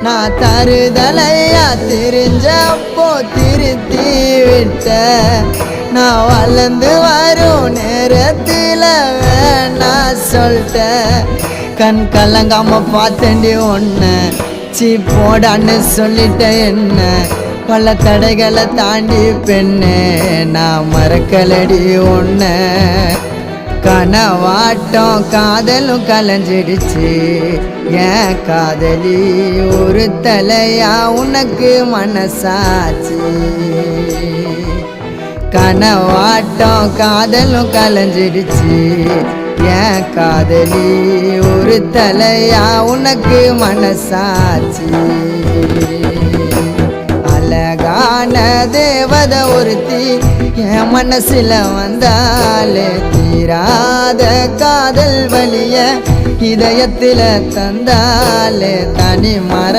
நான் தருதலையா தெரிஞ்சப்போ திருத்தி விட்ட நான் வளர்ந்து வரும் நேரத்தில் வேணா சொல்லிட்டேன் கண் கலங்காம பார்த்தேன்டி ஒன்று சீ போடான்னு சொல்லிட்டேன் என்ன பல தடைகளை தாண்டி பெண்ணே நான் மறக்கலடி ஒன்று கனவாட்டம் காதலும் கலைஞ்சிடுச்சு ஏன் காதலி ஒரு தலையா உனக்கு மனசாச்சு கனவாட்டம் காதலும் கலைஞ்சிடுச்சு ஏன் காதலி ஒரு தலையா உனக்கு மனசாச்சு அழகான தேவத ஒருத்தி என் மனசுல வந்தாலே தீராத காதல் வலிய இதயத்துல தந்தாலே தனி மரம்